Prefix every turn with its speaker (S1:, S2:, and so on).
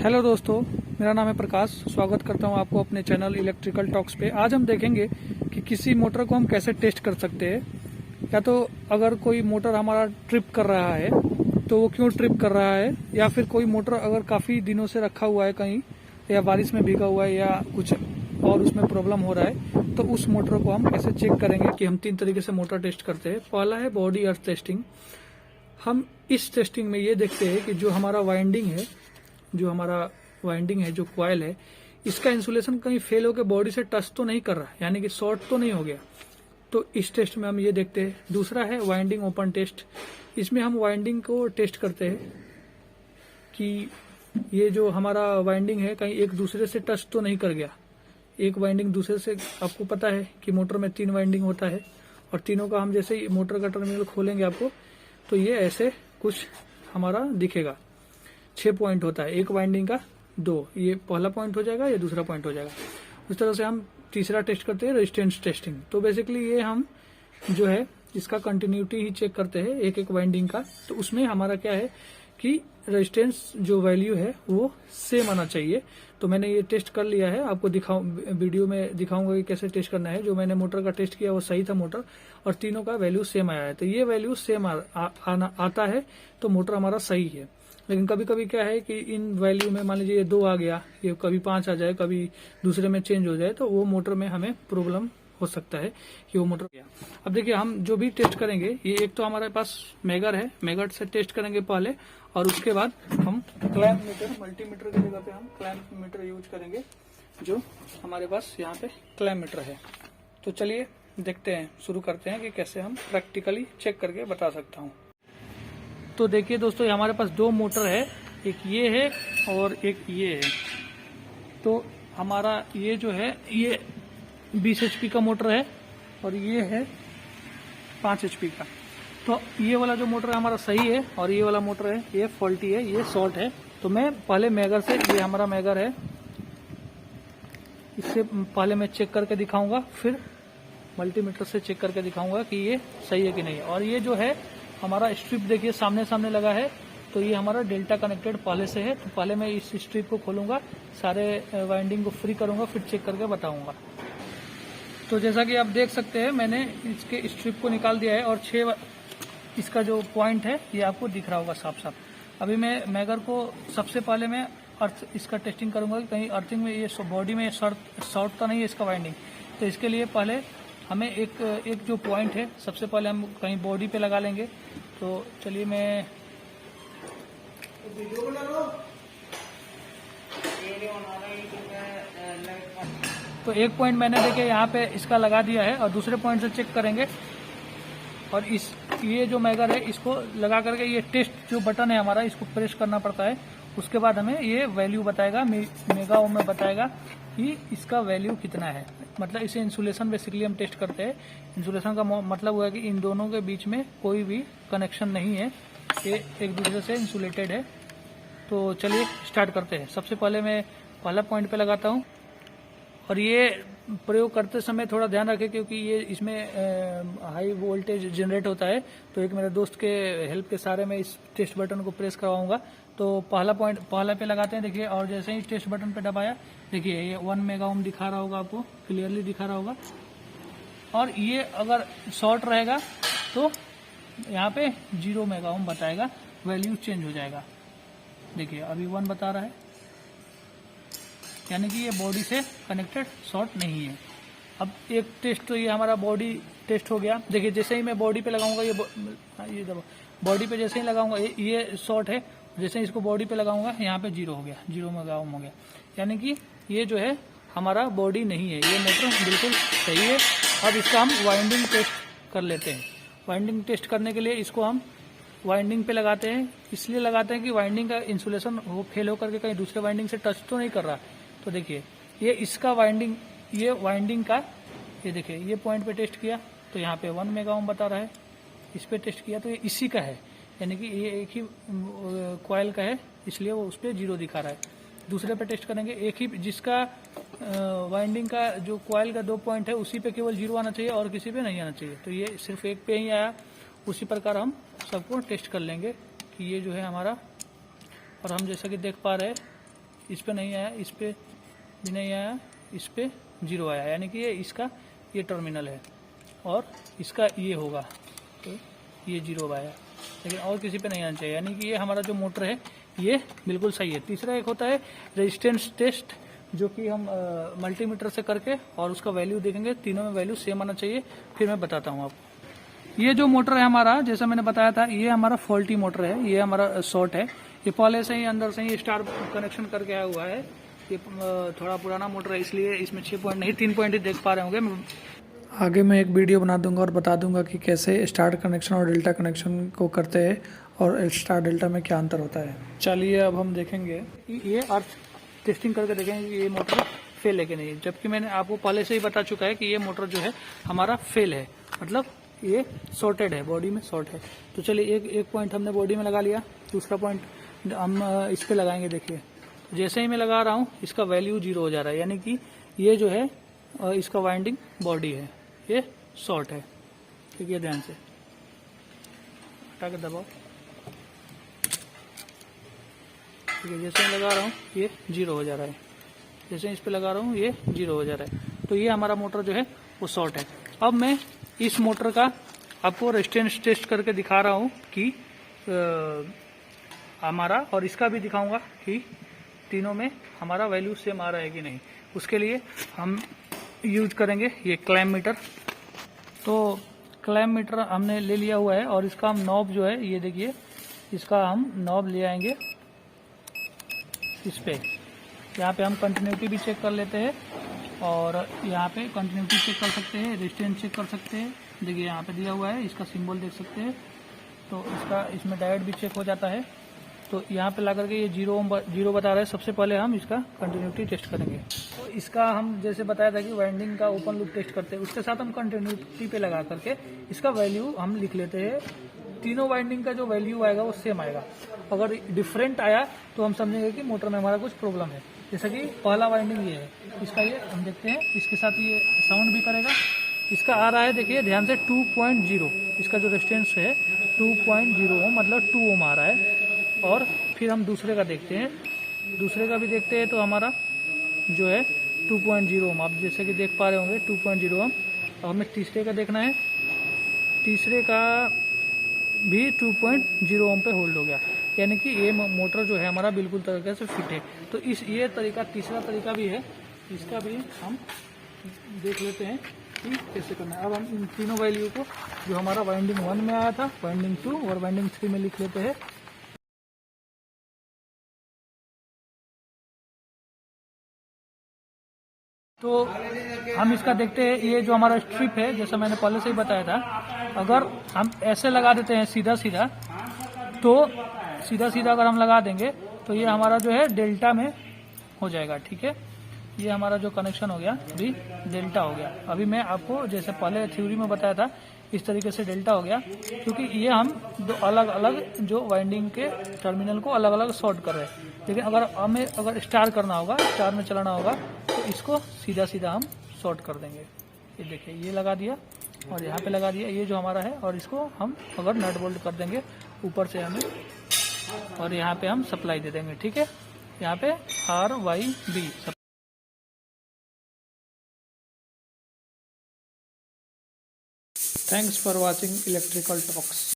S1: Hello दोस्तों, मेरा नाम है प्रकाश। स्वागत करता हूं आपको अपने चैनल इलेक्ट्रिकल टॉक्स पे। आज हम देखेंगे कि किसी मोटर को हम कैसे टेस्ट कर सकते हैं। या तो अगर कोई मोटर हमारा ट्रिप कर रहा है तो वो क्यों ट्रिप कर रहा है, या फिर कोई मोटर अगर काफ़ी दिनों से रखा हुआ है कहीं, या बारिश में भीगा हुआ है, या कुछ और उसमें प्रॉब्लम हो रहा है, तो उस मोटर को हम कैसे चेक करेंगे। कि हम 3 तरीके से मोटर टेस्ट करते हैं। पहला है बॉडी अर्थ टेस्टिंग। हम इस टेस्टिंग में ये देखते हैं कि जो हमारा वाइंडिंग है, जो कॉइल है, इसका इंसुलेशन कहीं फेल होकर बॉडी से टच तो नहीं कर रहा, यानी कि शॉर्ट तो नहीं हो गया। तो इस टेस्ट में हम ये देखते हैं। दूसरा है वाइंडिंग ओपन टेस्ट। इसमें हम वाइंडिंग को टेस्ट करते हैं कि ये जो हमारा वाइंडिंग है कहीं एक दूसरे से टच तो नहीं कर गया। एक वाइंडिंग दूसरे से, आपको पता है कि मोटर में 3 वाइंडिंग होता है, और तीनों का हम जैसे ही मोटर का टर्मिनल खोलेंगे आपको, तो ये ऐसे कुछ हमारा दिखेगा। 6 पॉइंट होता है, एक वाइंडिंग का 2, ये पहला पॉइंट हो जाएगा, ये दूसरा पॉइंट हो जाएगा। उस तरह से हम तीसरा टेस्ट करते हैं रेजिस्टेंस टेस्टिंग। तो बेसिकली ये हम जो है इसका कंटिन्यूटी ही चेक करते हैं एक एक वाइंडिंग का। तो उसमें हमारा क्या है कि रेजिस्टेंस जो वैल्यू है वो सेम आना चाहिए। तो मैंने ये टेस्ट कर लिया है, आपको वीडियो में दिखाऊंगा कि कैसे टेस्ट करना है। जो मैंने मोटर का टेस्ट किया वो सही था मोटर, और तीनों का वैल्यू सेम आया है। तो ये वैल्यू सेम आता है तो मोटर हमारा सही है। लेकिन कभी कभी क्या है कि इन वैल्यू में मान लीजिए ये 2 आ गया, ये कभी 5 आ जाए, कभी दूसरे में चेंज हो जाए, तो वो मोटर में हमें प्रॉब्लम हो सकता है कि वो मोटर गया। अब देखिए हम जो भी टेस्ट करेंगे, ये एक तो हमारे पास मेगर है, मेगर से टेस्ट करेंगे पहले, और उसके बाद हम क्लैंप मीटर, मल्टीमीटर की जगह पे हम क्लैंप मीटर यूज करेंगे, जो हमारे पास यहाँ पे क्लैंप मीटर है। तो चलिए देखते हैं, शुरू करते हैं कि कैसे हम प्रैक्टिकली चेक करके बता सकता हूँ। तो देखिए दोस्तों, ये हमारे पास 2 मोटर है, एक ये है और एक ये है। तो हमारा ये जो है ये 20 HP का मोटर है, और ये है 5 HP का। तो ये वाला जो मोटर है हमारा सही है, और ये वाला मोटर है ये फॉल्टी है, ये शॉर्ट है। तो मैं पहले मेगर से, ये हमारा मेगर है, इससे पहले मैं चेक करके दिखाऊंगा, फिर मल्टीमीटर से चेक करके दिखाऊंगा कि ये सही है कि नहीं। और ये जो है हमारा स्ट्रिप देखिए सामने सामने लगा है, तो ये हमारा डेल्टा कनेक्टेड पहले से है। तो पहले मैं इस स्ट्रिप को खोलूंगा, सारे वाइंडिंग को फ्री करूंगा, फिर चेक करके बताऊंगा। तो जैसा कि आप देख सकते हैं, मैंने इसके स्ट्रिप को निकाल दिया है, और 6 इसका जो पॉइंट है ये आपको दिख रहा होगा साफ साफ। अभी मैं मेगर को सबसे पहले मैं अर्थ इसका टेस्टिंग करूंगा कि कहीं अर्थिंग में ये बॉडी में शॉर्ट तो नहीं है इसका वाइंडिंग। तो इसके लिए पहले हमें एक जो पॉइंट है, सबसे पहले हम कहीं बॉडी पे लगा लेंगे। तो चलिए मैं तो एक पॉइंट मैंने देखिए यहाँ पे इसका लगा दिया है, और दूसरे पॉइंट से चेक करेंगे। और ये जो मेगर है इसको लगा करके, ये टेस्ट जो बटन है हमारा, इसको प्रेस करना पड़ता है। उसके बाद हमें ये वैल्यू बताएगा, मेगा ओम में बताएगा कि इसका वैल्यू कितना है। मतलब इसे इंसुलेशन बेसिकली हम टेस्ट करते हैं। इंसुलेशन का मतलब हुआ कि इन दोनों के बीच में कोई भी कनेक्शन नहीं है, ये एक दूसरे से इंसुलेटेड है। तो चलिए स्टार्ट करते हैं। सबसे पहले मैं पहला पॉइंट पे लगाता हूँ, और ये प्रयोग करते समय थोड़ा ध्यान रखें, क्योंकि ये इसमें हाई वोल्टेज जनरेट होता है। तो एक मेरे दोस्त के हेल्प के सहारे मैं इस टेस्ट बटन को प्रेस करवाऊंगा। तो पहला पॉइंट पहला पे लगाते हैं, देखिए। और जैसे ही टेस्ट बटन पे दबाया, देखिए ये 1 मेगा ओम दिखा रहा होगा, आपको क्लियरली दिखा रहा होगा। और ये अगर शॉर्ट रहेगा तो यहाँ पे 0 मेगा ओम बताएगा, वैल्यू चेंज हो जाएगा। देखिए अभी 1 बता रहा है, यानी कि ये बॉडी से कनेक्टेड शॉर्ट नहीं है। अब एक टेस्ट तो ये हमारा बॉडी टेस्ट हो गया। देखिए जैसे ही मैं बॉडी पे लगाऊंगा, ये दबा, बॉडी पे जैसे ही लगाऊंगा ये शॉर्ट है। जैसे ही इसको बॉडी पे लगाऊंगा, यहाँ पे 0 हो गया, 0 मेगा ओम हो गया। यानी कि ये जो है हमारा बॉडी नहीं है, ये मोटर बिल्कुल सही है। अब इसका हम वाइंडिंग टेस्ट कर लेते हैं। वाइंडिंग टेस्ट करने के लिए इसको हम वाइंडिंग पे लगाते हैं। इसलिए लगाते हैं कि वाइंडिंग का इंसुलेशन वो फेल होकर के कहीं दूसरे वाइंडिंग से टच तो नहीं कर रहा। तो देखिए ये इसका वाइंडिंग, ये वाइंडिंग का, ये देखिए ये पॉइंट पे टेस्ट किया तो यहाँ पे 1 मेगा ओम बता रहा है। इस पे टेस्ट किया तो ये इसी का है, यानी कि ये एक ही कॉइल का है, इसलिए वो उस पर 0 दिखा रहा है। दूसरे पे टेस्ट करेंगे, एक ही जिसका वाइंडिंग का जो कॉइल का 2 पॉइंट है, उसी पे केवल 0 आना चाहिए, और किसी पे नहीं आना चाहिए। तो ये सिर्फ एक पे ही आया। उसी प्रकार हम सबको टेस्ट कर लेंगे कि ये जो है हमारा, और हम जैसा कि देख पा रहे हैं इस पे नहीं आया, इस पे भी नहीं आया, इस पे 0 आया, यानी कि ये टर्मिनल है और इसका ये होगा तो ये 0 आया, लेकिन और किसी पे नहीं आना चाहिए, यानी कि ये हमारा जो मोटर है ये बिल्कुल सही है। तीसरा एक होता है रेजिस्टेंस टेस्ट, जो कि हम मल्टीमीटर से करके और उसका वैल्यू देखेंगे, तीनों में वैल्यू सेम आना चाहिए, फिर मैं बताता हूँ आपको। ये जो मोटर है हमारा, जैसा मैंने बताया था, ये हमारा फॉल्टी मोटर है, ये हमारा शॉर्ट है, ये पहले से ही अंदर से ही स्टार कनेक्शन करके आया हुआ है। ये थोड़ा पुराना मोटर है, इसलिए इसमें 6 पॉइंट नहीं 3 पॉइंट ही देख पा रहे होंगे। आगे मैं एक वीडियो बना दूंगा और बता दूंगा कि कैसे स्टार कनेक्शन और डेल्टा कनेक्शन को करते हैं और स्टार डेल्टा में क्या अंतर होता है। चलिए अब हम देखेंगे ये अर्थ टेस्टिंग करके देखेंगे कि ये मोटर फेल है कि नहीं, जबकि मैंने आपको पहले से ही बता चुका है कि ये मोटर जो है हमारा फेल है, मतलब ये शॉर्टेड है, बॉडी में शॉर्ट है। तो चलिए एक पॉइंट हमने बॉडी में लगा लिया, दूसरा पॉइंट हम इस पे लगाएंगे। देखिए जैसे ही मैं लगा रहा हूँ इसका वैल्यू 0 हो जा रहा है, यानी कि ये जो है इसका वाइंडिंग बॉडी है, ये शॉर्ट है। ठीक है, ध्यान से हटा के दबाओ। ठीक है, जैसे मैं लगा रहा हूँ ये 0 हो जा रहा है, जैसे इस पे लगा रहा हूँ ये 0 हो जा रहा है। तो ये हमारा मोटर जो है वो शॉर्ट है। अब मैं इस मोटर का आपको रेजिस्टेंस टेस्ट करके दिखा रहा हूँ कि हमारा, और इसका भी दिखाऊंगा कि तीनों में हमारा वैल्यू सेम आ रहा है कि नहीं। उसके लिए हम यूज करेंगे ये क्लैम मीटर। तो क्लैम मीटर हमने ले लिया हुआ है और इसका हम नॉब जो है, ये देखिए, इसका हम नॉब ले आएंगे इस पे। यहाँ पे हम कंटिन्यूटी भी चेक कर लेते हैं और यहाँ पे कंटिन्यूटी चेक कर सकते हैं, रेजिस्टेंस चेक कर सकते हैं। देखिए यहाँ पे दिया हुआ है, इसका सिंबल देख सकते हैं। तो इसमें डायोड भी चेक हो जाता है। तो यहाँ पे ला करके ये 0 बता रहा है। सबसे पहले हम इसका कंटिन्यूटी टेस्ट करेंगे। तो इसका हम जैसे बताया था कि वाइंडिंग का ओपन लूप टेस्ट करते हैं, उसके साथ हम कंटिन्यूटी पे लगा करके इसका वैल्यू हम लिख लेते हैं। तीनों वाइंडिंग का जो वैल्यू आएगा वो सेम आएगा। अगर डिफरेंट आया तो हम समझेंगे कि मोटर में हमारा कुछ प्रॉब्लम है। जैसे कि पहला वाइंडिंग ये है, इसका ये हम देखते हैं, इसके साथ ये साउंड भी करेगा। इसका आ रहा है, देखिए ध्यान से 2.0, इसका जो रेजिस्टेंस है 2.0 ओम, मतलब 2 ओम आ रहा है। और फिर हम दूसरे का देखते हैं, दूसरे का भी देखते हैं तो हमारा जो है 2.0 ओम, आप जैसे कि देख पा रहे होंगे 2.0 ओम। अब हमें तीसरे का देखना है, तीसरे का भी 2.0 ओम पे होल्ड हो गया, यानी कि ये मोटर जो है हमारा बिल्कुल तरीके से फिट है। तो ये तरीका, तीसरा तरीका भी है, इसका भी हम देख लेते हैं कि कैसे करना है। अब हम इन तीनों वैल्यू को, जो हमारा वाइंडिंग 1 में आया था, वाइंडिंग 2 और वाइंडिंग 3 में लिख लेते हैं। तो हम इसका देखते हैं, ये जो हमारा स्ट्रिप है, जैसा मैंने पहले से ही बताया था, अगर हम ऐसे लगा देते हैं सीधा सीधा, तो सीधा सीधा अगर हम लगा देंगे तो ये हमारा जो है डेल्टा में हो जाएगा। ठीक है, ये हमारा जो कनेक्शन हो गया अभी डेल्टा हो गया। अभी मैं आपको जैसे पहले थ्योरी में बताया था इस तरीके से डेल्टा हो गया, क्योंकि ये हम दो अलग अलग जो वाइंडिंग के टर्मिनल को अलग अलग शॉर्ट कर रहे हैं। लेकिन अगर स्टार करना होगा, स्टार में चलाना होगा, तो इसको सीधा सीधा हम शॉर्ट कर देंगे। ये देखिए, ये लगा दिया और यहाँ पे लगा दिया, ये जो हमारा है, और इसको हम अगर नट बोल्ट कर देंगे ऊपर से हमें, और यहाँ पे हम सप्लाई दे देंगे। ठीक है, यहाँ पे RYB। Thanks for watching Electrical Talks.